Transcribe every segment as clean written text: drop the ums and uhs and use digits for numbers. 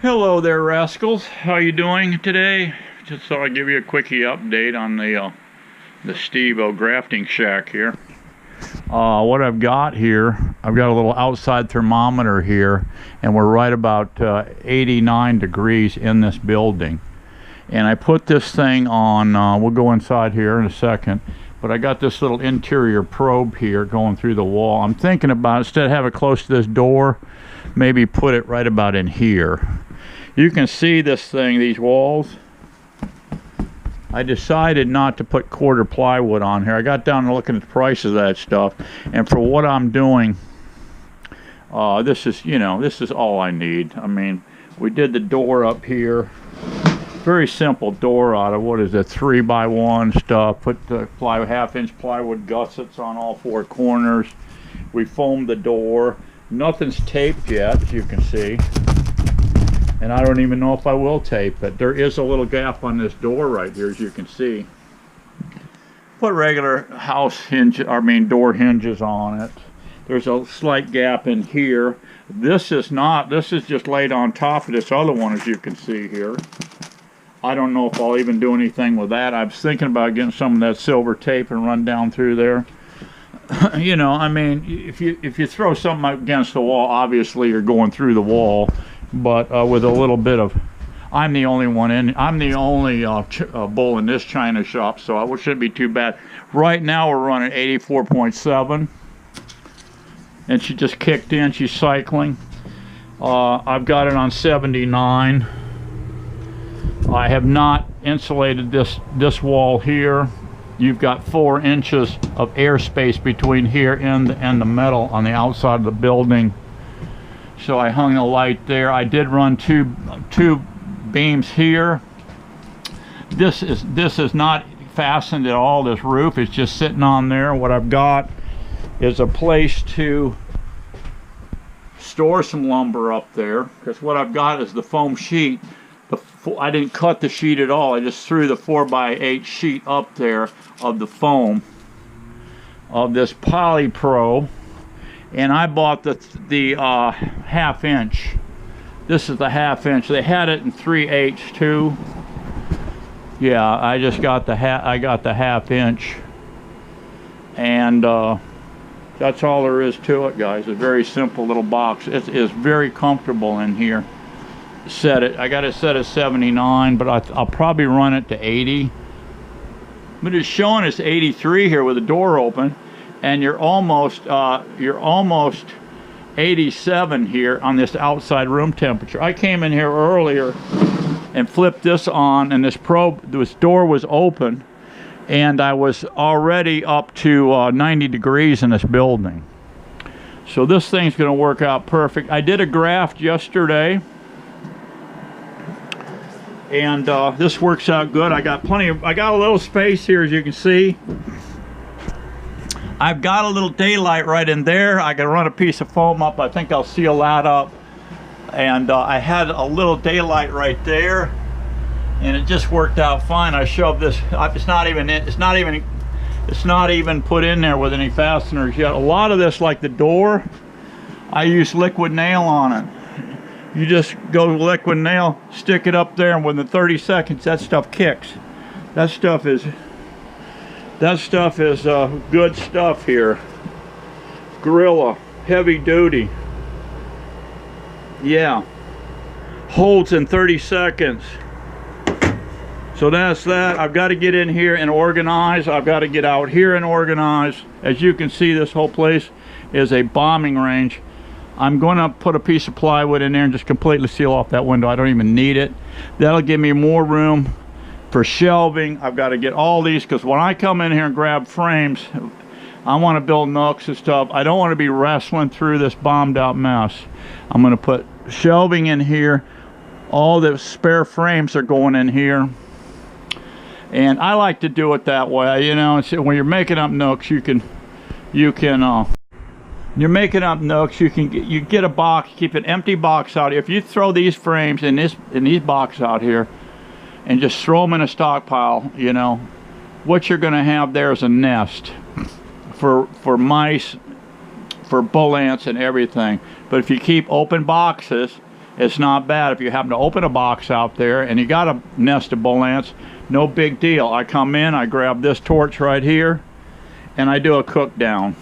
Hello there, rascals. How you doing today? Just thought I'd give you a quickie update on the Steve-O grafting shack here. What I've got here, I've got a little outside thermometer here, and we're right about 89 degrees in this building. And I put this thing on, we'll go inside here in a second, but I got this little interior probe here going through the wall. I'm thinking about, instead of having it close to this door, maybe put it right about in here. You can see this thing, these walls. I decided not to put quarter plywood on here. I got down to looking at the price of that stuff, and for what I'm doing, this is, you know, this is all I need. I mean, we did the door up here. Very simple door out of, what is it, 3x1 stuff. Put the half-inch plywood gussets on all four corners. We foamed the door. Nothing's taped yet, as you can see. And I don't even know if I will tape it. There is a little gap on this door right here, as you can see. Put regular door hinges on it. There's a slight gap in here. This is just laid on top of this other one, as you can see here. I don't know if I'll even do anything with that. I was thinking about getting some of that silver tape and run down through there. You know, I mean, if you throw something against the wall, obviously you're going through the wall. But with a little bit of, I'm the only bull in this china shop, so it shouldn't be too bad. Right now we're running 84.7, and she just kicked in. She's cycling. I've got it on 79. I have not insulated this wall here. You've got 4 inches of airspace between here and the metal on the outside of the building. So I hung a light there. I did run two beams here. This is not fastened at all. This roof is just sitting on there. What I've got is a place to store some lumber up there, because what I've got is the foam sheet. I didn't cut the sheet at all. I just threw the 4x8 sheet up there of the foam of this polypro. And I bought the half-inch. This is the half-inch. They had it in 3/8 too. Yeah, I just got the half-inch, and that's all there is to it, guys. A very simple little box. It is very comfortable in here. I got it set at 79, but I'll probably run it to 80. But it's showing us 83 here with the door open. And you're almost 87 here on this outside room temperature. I came in here earlier and flipped this on, and this door was open, and I was already up to 90 degrees in this building. So this thing's going to work out perfect. I did a graft yesterday, and this works out good. I got a little space here, as you can see. I've got a little daylight right in there. I can run a piece of foam up. I think I'll seal that up. And I had a little daylight right there, and it just worked out fine. I shoved this. It's not even put in there with any fasteners yet. A lot of this, like the door, I use liquid nail on it. You just go liquid nail, stick it up there, and within 30 seconds, that stuff kicks. That stuff is good stuff here. Gorilla, heavy duty. Yeah, holds in 30 seconds. So that's that. I've got to get in here and organize. I've got to get out here and organize. As you can see, this whole place is a bombing range. I'm going to put a piece of plywood in there and just completely seal off that window. I don't even need it. That'll give me more room for shelving. I've got to get all these, because when I come in here and grab frames, I want to build nooks and stuff. I don't want to be wrestling through this bombed out mess. I'm going to put shelving in here. All the spare frames are going in here, and I like to do it that way. You know, when you're making up nooks, you get a box, keep an empty box out. If you throw these frames in these boxes out here and just throw them in a stockpile, you know, what you're going to have there is a nest for mice, for bull ants and everything. But if you keep open boxes It's not bad. If you happen to open a box out there and you got a nest of bull ants, no big deal. I come in, I grab this torch right here, and I do a cook down.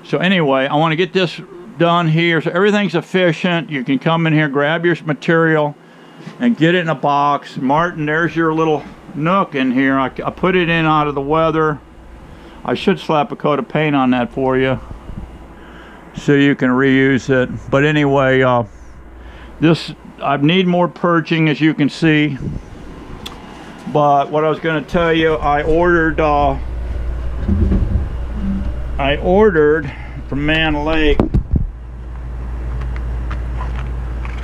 So anyway, I want to get this done here so everything's efficient. You can come in here, grab your material, and get it in a box. Martin, there's your little nook in here. I put it in out of the weather. I should slap a coat of paint on that for you so you can reuse it. But anyway, I need more perching, as you can see. But what I was going to tell you, I ordered from Man Lake.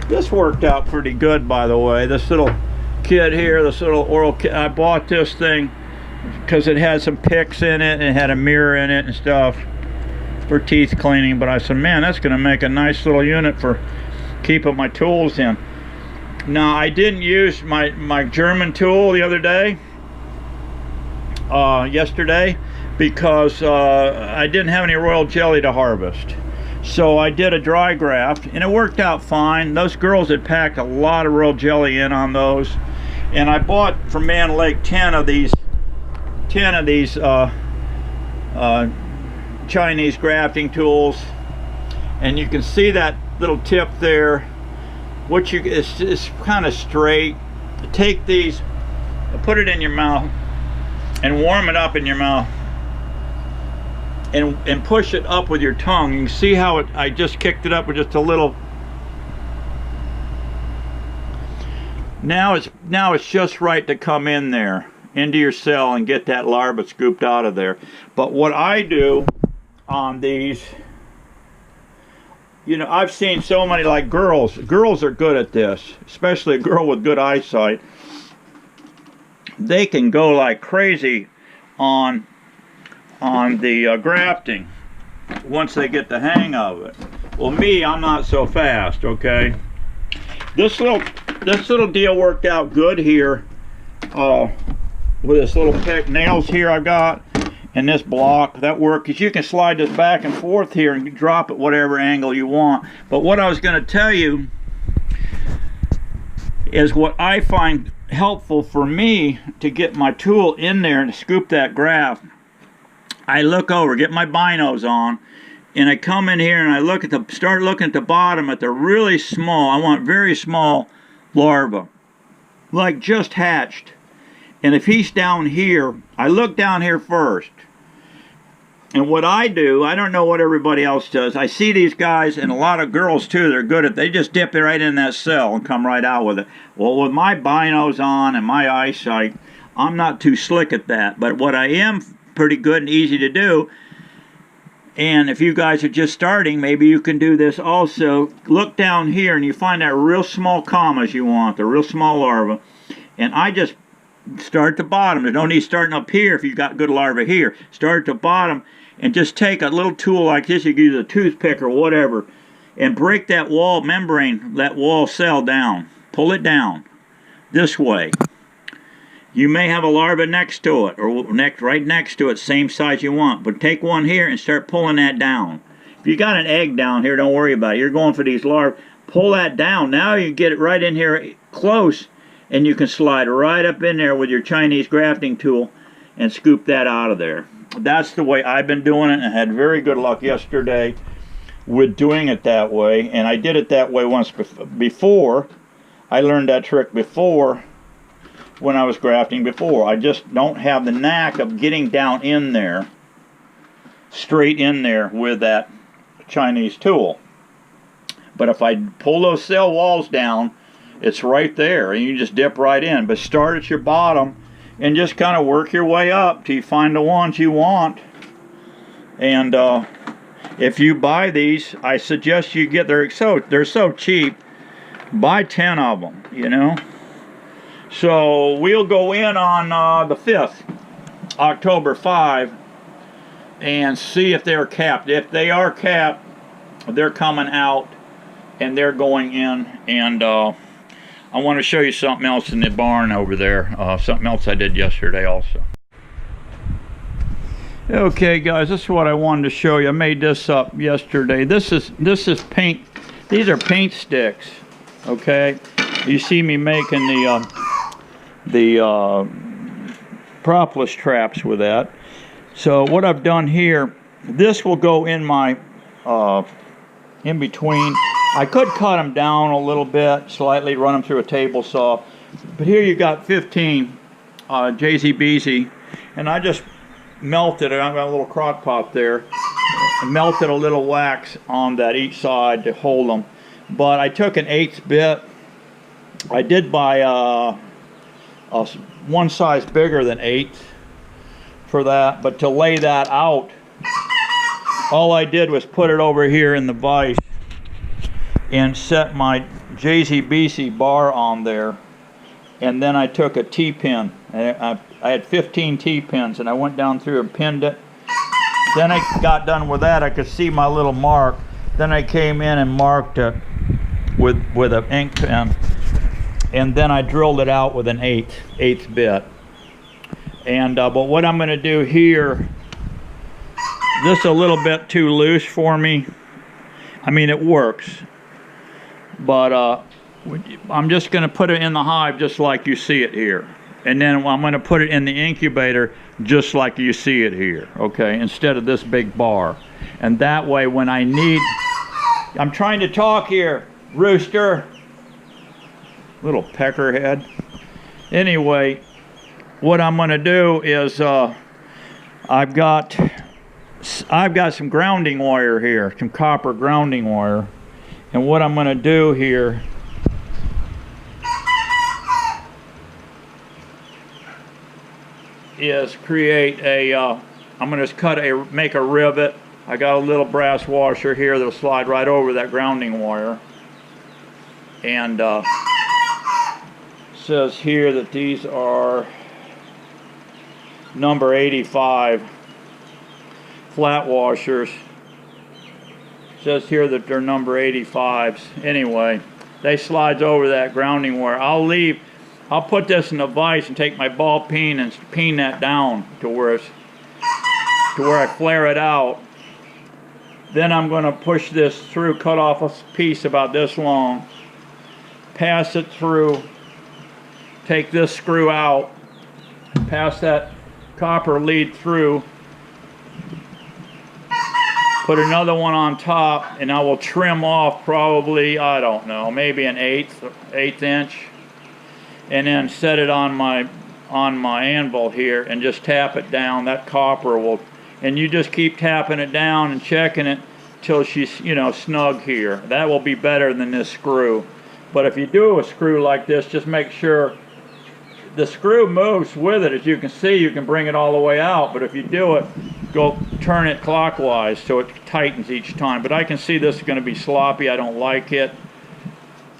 This worked out pretty good, by the way. This little kit here, this little oral kit, I bought this thing because it had some picks in it and it had a mirror in it and stuff for teeth cleaning. But I said, man, that's going to make a nice little unit for keeping my tools in. Now, I didn't use my German tool the other day, yesterday, because I didn't have any royal jelly to harvest. So I did a dry graft, and it worked out fine. Those girls had packed a lot of royal jelly in on those, and I bought from Man Lake 10 of these Chinese grafting tools, and you can see that little tip there. It's kind of straight. Take these, put it in your mouth, and warm it up in your mouth, and push it up with your tongue. You can see how I just kicked it up with just a little. Now it's just right to come in there into your cell and get that larva scooped out of there. But what I do on these, you know, I've seen so many, like girls are good at this, especially a girl with good eyesight. They can go like crazy on the grafting once they get the hang of it. Well, me, I'm not so fast, okay? This little deal worked out good here with this little pick nails here I got. And this block, that worked, because you can slide this back and forth here and drop it whatever angle you want. But what I was going to tell you is what I find helpful for me to get my tool in there and scoop that graft. I look over, get my binos on, and I come in here and I start looking at the bottom at the really small, I want very small larva, like just hatched. And if he's down here, I look down here first. And what I do, I don't know what everybody else does. I see these guys, and a lot of girls too, they're good at, they just dip it right in that cell and come right out with it. Well, with my binos on and my eyesight, I'm not too slick at that. But what I am pretty good and easy to do, and if you guys are just starting, maybe you can do this also. Look down here and you find that real small commas you want, the real small larva. And I just start at the bottom. There's no need starting up here if you've got good larvae here. Start at the bottom and just take a little tool like this. You can use a toothpick or whatever and break that wall membrane, that wall cell down. Pull it down this way. You may have a larva next to it or right next to it, same size you want. But take one here and start pulling that down. If you got an egg down here, don't worry about it. You're going for these larvae. Pull that down. Now you get it right in here close, and you can slide right up in there with your Chinese grafting tool and scoop that out of there. That's the way I've been doing it, and I had very good luck yesterday with doing it that way. And I did it that way once before. I learned that trick before when I was grafting before. I just don't have the knack of getting down in there, straight in there with that Chinese tool. But if I pull those cell walls down, it's right there, and you just dip right in. But start at your bottom and just kind of work your way up till you find the ones you want. And if you buy these, I suggest you get, they're so cheap, buy 10 of them, you know. So we'll go in on the 5th, October 5, and see if they're capped. If they are capped, they're coming out and they're going in. And I want to show you something else in the barn over there. Something else I did yesterday also. Okay guys, this is what I wanted to show you. I made this up yesterday. This is paint. These are paint sticks. Okay, you see me making the propolis traps with that. So what I've done here, this will go in my in between. I could cut them down a little bit, slightly, run them through a table saw, but here you got 15 JZBZ, and I just melted it. I've got a little crock pot there. Melted a little wax on that each side to hold them. But I took an 1/8 bit. I did buy one size bigger than 8 for that, but to lay that out, all I did was put it over here in the vise and set my JZBC bar on there, and then I took a T-pin. I had 15 T-pins, and I went down through and pinned it. Then I got done with that. I could see my little mark. Then I came in and marked it with an ink pen, and then I drilled it out with an 8/8 bit. And but what I'm going to do here, this is a little bit too loose for me. I mean, it works, but I'm just going to put it in the hive just like you see it here, and then I'm going to put it in the incubator just like you see it here, okay, instead of this big bar. And that way, when I need, I'm trying to talk here, rooster, little peckerhead. Anyway, what I'm going to do is I've got some grounding wire here, some copper grounding wire, and what I'm going to do here is create a I'm going to make a rivet. I got a little brass washer here that'll slide right over that grounding wire, and it says here that these are number 85 flat washers. It says here that they're number 85s. Anyway, they slides over that grounding wire. I'll put this in a vise and take my ball peen and peen that down to where I flare it out. Then I'm going to push this through, cut off a piece about this long, pass it through, take this screw out, pass that copper lead through, put another one on top, and I will trim off probably, I don't know, maybe an eighth inch, and then set it on my anvil here and just tap it down. That copper will, and you just keep tapping it down and checking it till she's, you know, snug here. That will be better than this screw. But if you do a screw like this, just make sure the screw moves with it. As you can see, you can bring it all the way out, but if you do it, go turn it clockwise so it tightens each time. But I can see this is going to be sloppy. I don't like it.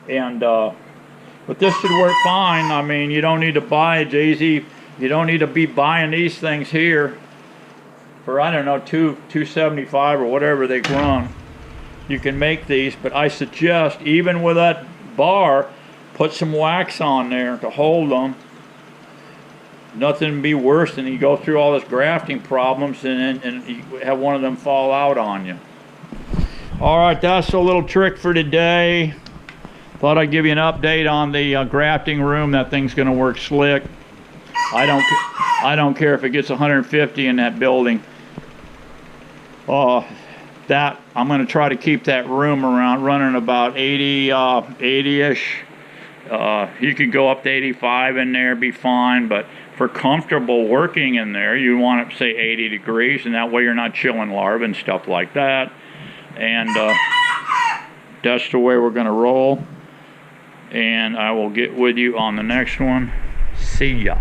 And but this should work fine. I mean, you don't need to buy a JZ. You don't need to be buying these things here for, I don't know, $275 or whatever they run. You can make these, but I suggest, even with that bar, put some wax on there to hold them. Nothing would be worse than you go through all this grafting problems and you have one of them fall out on you. All right, that's a little trick for today. Thought I'd give you an update on the grafting room. That thing's going to work slick. I don't care if it gets 150 in that building. I'm going to try to keep that room around running about 80-ish. You could go up to 85 in there, be fine, but for comfortable working in there, you want it, say, 80 degrees, and that way you're not chilling larvae and stuff like that. And that's the way we're going to roll. And I will get with you on the next one. See ya.